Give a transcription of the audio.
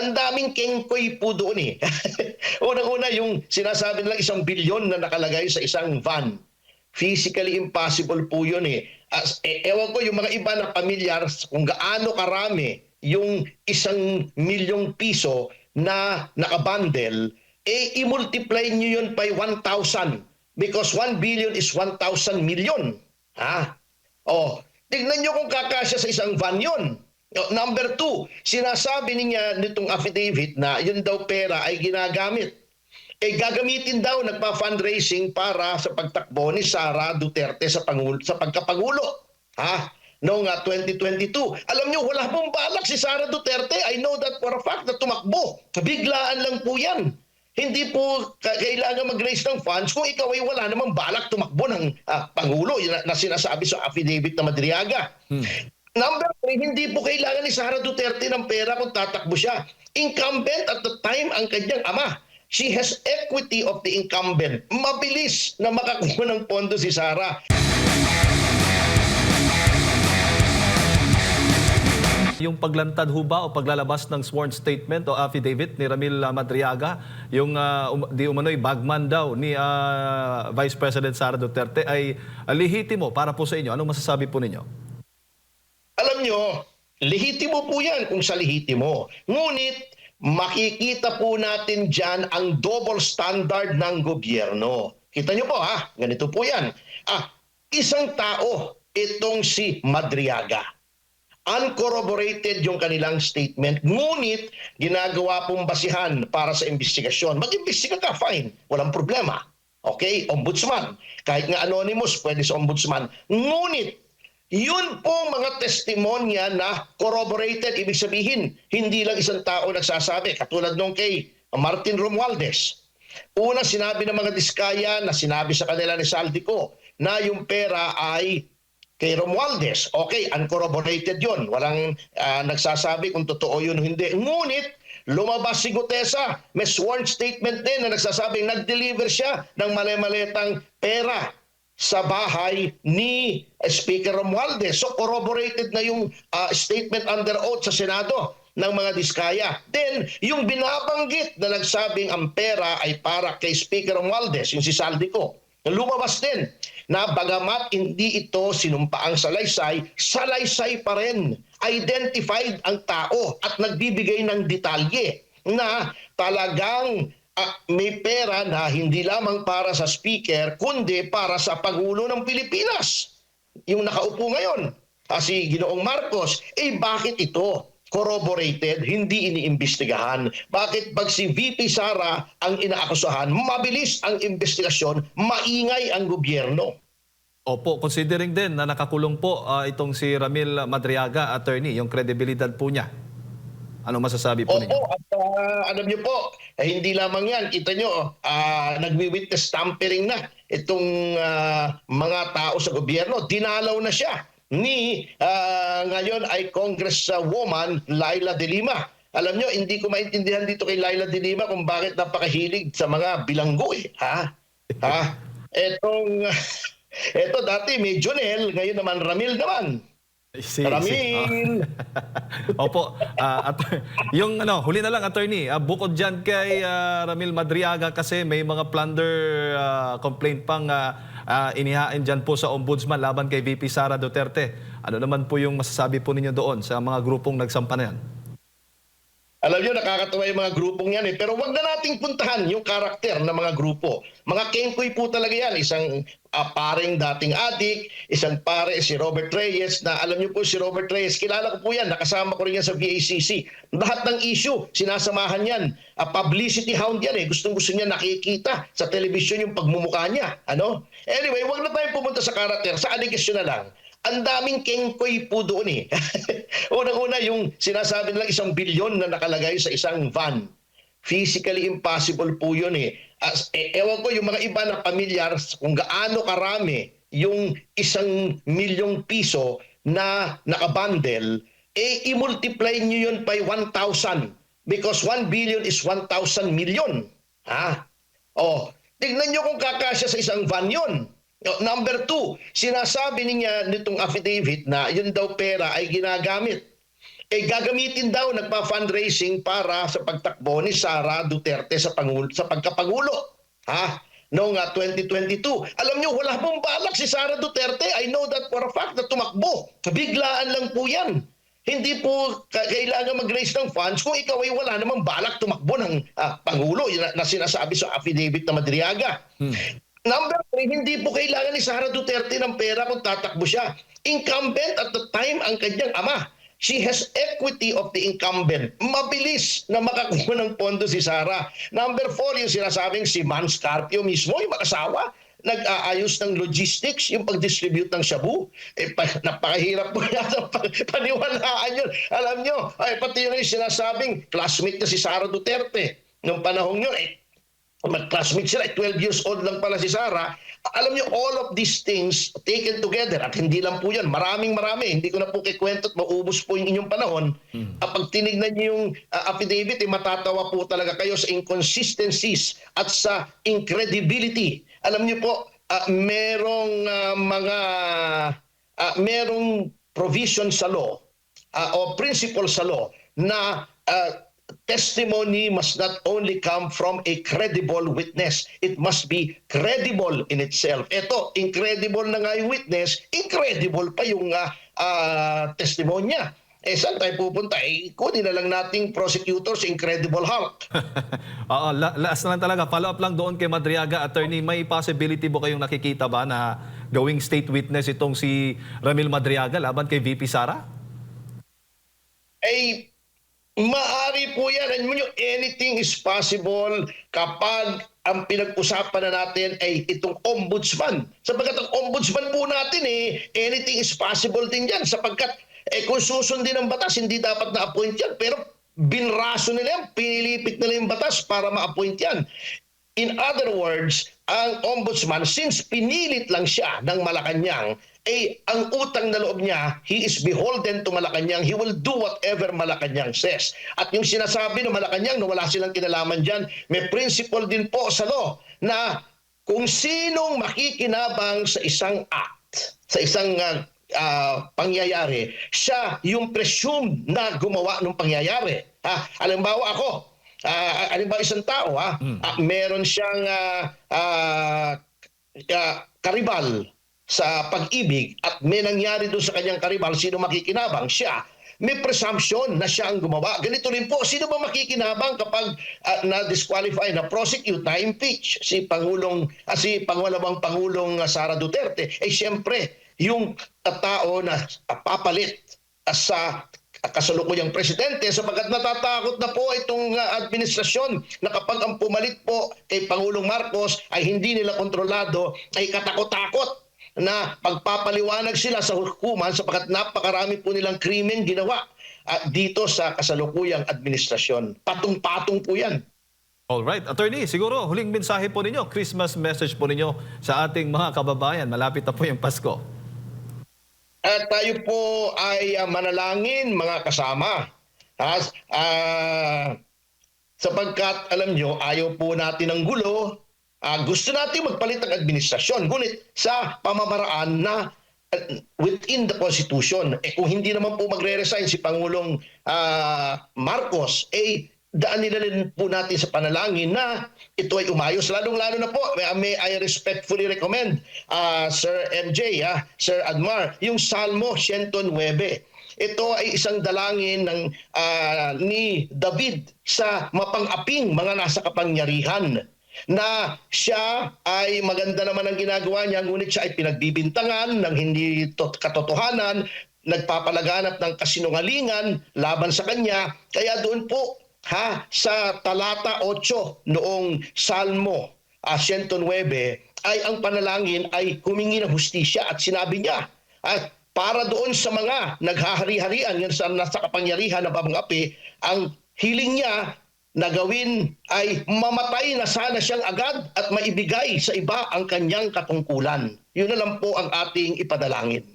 ang daming kengkoy po doon eh. Unang-una yung sinasabi nilang 1 bilyon na nakalagay sa isang van. Physically impossible po yun eh. Ewan ko yung mga iba na pamilyar kung gaano karami yung 1 milyong piso na nakabundle, eh i-multiply nyo yun by 1,000 because 1 billion is 1,000 million. Ha? Oh, tignan nyo kung kakasya sa isang van yun. Number two, sinasabi niya nitong affidavit na yun daw pera ay ginagamit. Eh gagamitin daw nagpa-fundraising para sa pagtakbo ni Sara Duterte sa pagkapangulo. Ha? Noong 2022. Alam niyo, wala pong balak si Sara Duterte. I know that for a fact na tumakbo. Biglaan lang po yan. Hindi po kailangan mag-raise ng funds kung ikaw ay wala namang balak tumakbo ng Pangulo na sinasabi sa affidavit na Madriaga. Number three, hindi po kailangan ni Sara Duterte ng pera kung tatakbo siya. Incumbent at the time ang kanyang ama. She has equity of the incumbent. Mabilis na makakuha ng pondo si Sara. Yung paglantad ho ba o paglalabas ng sworn statement o affidavit ni Ramil Madriaga, yung di umano'y bagman daw ni Vice President Sara Duterte ay lehitimo para po sa inyo. Anong masasabi po ninyo? Alam nyo, lehitimo po yan kung sa lehitimo. Ngunit, makikita po natin dyan ang double standard ng gobyerno. Kita nyo po ha, ganito po yan. Isang tao, itong si Madriaga. Uncorroborated yung kanilang statement, ngunit ginagawa pong basihan para sa investigasyon. Mag-imbestiga ka, fine. Walang problema. Okay? Ombudsman. Kahit nga anonymous, pwede sa ombudsman. Ngunit, yun pong mga testimonya na corroborated, ibig sabihin, hindi lang isang tao nagsasabi. Katulad nung kay Martin Romualdez. Una, sinabi ng mga diskaya na sinabi sa kanila ni Saldico na yung pera ay kay Romualdez. Okay, uncorroborated yun. Walang nagsasabi kung totoo yun o hindi. Ngunit, lumabas si Gutesa. May sworn statement din na nagsasabing nag-deliver siya ng mali-malitang pera sa bahay ni Speaker Romualdez. So, corroborated na yung statement under oath sa Senado ng mga diskaya. Then, yung binabanggit na nagsabing ang pera ay para kay Speaker Romualdez, yung si Saldico. Lumabas din na bagamat hindi ito sinumpaang salaysay, salaysay pa rin. Identified ang tao at nagbibigay ng detalye na talagang may pera na hindi lamang para sa speaker, kundi para sa Pangulo ng Pilipinas. Yung nakaupo ngayon, si Ginoong Marcos, bakit ito? Corroborated, hindi iniimbestigahan. Bakit pag si VP Sara ang inaakusahan, mabilis ang investigasyon, maingay ang gobyerno? Opo, considering din na nakakulong po itong si Ramil Madriaga, attorney, yung kredibilidad po niya. Ano masasabi po ninyo? Opo, at alam niyo po, hindi lamang yan. Kita niyo, nagwi-witness tampering na itong mga tao sa gobyerno. Dinalaw na siya ni ngayon ay Congresswoman Laila De Lima. Alam nyo, hindi ko maintindihan dito kay Laila De Lima kung bakit napakahilig sa mga bilanggo eh. Eto dati may Jonel, ngayon naman Ramil naman. Ramil. Opo, yung huli na lang attorney, bukod diyan kay Ramil Madriaga kasi may mga plunder complaint pang inihain dyan po sa ombudsman laban kay VP Sara Duterte. Ano naman po yung masasabi po ninyo doon sa mga grupong nagsampa na yan? Alam niyo, nakakatawa yung mga grupong yan eh. Pero wag na nating puntahan yung karakter ng mga grupo. Mga kengkoy po talaga yan. Isang paring dating adik, isang pare si Robert Reyes na alam niyo po si Robert Reyes, kilala ko po yan, nakasama ko rin yan sa VACC. Lahat ng issue, sinasamahan yan. Publicity hound yan eh. Gustong-gusto niya nakikita sa television yung pagmumukha niya. Anyway, wag na tayong pumunta sa karakter, sa allegation na lang. Ang daming kengkoy po doon eh. Unang-una yung sinasabi nilang 1 bilyon na nakalagay sa isang van. Physically impossible po yun eh. Ewan ko yung mga iba na pamilyar kung gaano karami yung 1 milyong piso na nakabundle, i-multiply nyo yun by 1,000 because 1 billion is 1,000 million. Tignan nyo kung kakasya sa isang van yun. Number two, sinasabi niya nitong affidavit na yun daw pera ay ginagamit. gagamitin daw nagpa-fundraising para sa pagtakbo ni Sara Duterte sa pagkapangulo. Noong 2022. Alam nyo, wala pong balak si Sara Duterte. I know that for a fact na tumakbo. Biglaan lang po yan. Hindi po kailangan mag-raise ng funds kung ikaw ay wala namang balak tumakbo ng Pangulo na sinasabi sa affidavit na Madriaga. Number 3, hindi po kailangan ni Sara Duterte ng pera kung tatakbo siya. Incumbent at the time ang kanyang ama. She has equity of the incumbent. Mabilis na makakuha ng pondo si Sara. Number 4, yung sinasabing si Man Scarpio mismo, yung mag-asawa, nag-aayos ng logistics, yung pag-distribute ng shabu. Napakahirap po yata paniwalaan yun. Alam nyo, pati yung sinasabing classmate na si Sara Duterte. Noong panahon yun, mag-classmate sila, 12 years old lang pala si Sara. Alam niyo, all of these things taken together, at hindi lang po yan, marami, hindi ko na po kikwento at maubos po yung inyong panahon. Pag tinignan niyo yung affidavit, matatawa po talaga kayo sa inconsistencies at sa incredibility. Alam niyo po, merong provision sa law o principle sa law na testimony must not only come from a credible witness. It must be credible in itself. Ito, incredible na nga yung witness, incredible pa yung testimonya. Saan tayo pupunta? Kunin na lang nating prosecutor sa Incredible Hulk. Oo, last na lang talaga. Follow up lang doon kay Madriaga. Attorney, may possibility mo kayong nakikita ba na gawing state witness itong si Ramil Madriaga laban kay VP Sara? Maari po yan. Alam nyo, anything is possible kapag ang pinag-usapan na natin ay itong ombudsman. Sapagkat ang ombudsman po natin anything is possible din yan. Sapagkat kung susundin ang batas, hindi dapat na-appoint yan. Pero binraso nila yan, pinilipit nila yung batas para ma-appoint yan. In other words, ang ombudsman, since pinilit lang siya ng Malacanang, ang utang na loob niya, he is beholden to Malacanang. He will do whatever Malacanang says. At yung sinasabi ng Malacanang na wala silang kinalaman dyan, may principle din po sa law na kung sinong makikinabang sa isang act, sa isang pangyayari, siya yung presumed na gumawa ng pangyayari. Halimbawa ako, halimbawa isang tao, meron siyang karibal sa pag-ibig at may nangyari doon sa kanyang karibal, sino makikinabang? Siya. May presumption na siya ang gumawa. Ganito rin po, sino ba makikinabang kapag na-disqualify, na-prosecute, na-impeach si Pangalawang Pangulong Sara Duterte? Siyempre, yung tao na papalit sa kasalukuyang presidente sapagkat natatakot na po itong administrasyon na kapag ang pumalit po kay Pangulong Marcos ay hindi nila kontrolado, ay katakot-takot na pagpapaliwanag sila sa hukuman sapagkat napakarami po nilang krimen ginawa dito sa kasalukuyang administrasyon. Patong-patong po yan. Alright. Attorney, siguro huling mensahe po ninyo, Christmas message po ninyo sa ating mga kababayan. Malapit na po yung Pasko. Tayo po ay manalangin mga kasama. Sapagkat alam nyo, ayaw po natin ng gulo. Gusto natin magpalit ng administrasyon. Ngunit sa pamamaraan na within the Constitution, kung hindi naman po magre-resign si Pangulong Marcos, daan nila rin po natin sa panalangin na ito ay umayos. Lalong-lalo na po, may I respectfully recommend, Sir MJ, Sir Admar, yung Salmo 109. Ito ay isang dalangin ni David sa mapang-aping mga nasa kapangyarihan na siya ay maganda naman ang ginagawa niya, ngunit siya ay pinagbibintangan ng hindi katotohanan, nagpapalaganap ng kasinungalingan laban sa kanya. Kaya doon po sa talata 8 noong Salmo 109 ay ang panalangin ay humingi ng hustisya at sinabi niya para doon sa mga naghahari-harian yan sa nasa kapangyarihan ng pamang-api, ang hiling niya na gawin ay mamatay na sana siyang agad at maibigay sa iba ang kanyang katungkulan. Yun na lang po ang ating ipadalangin.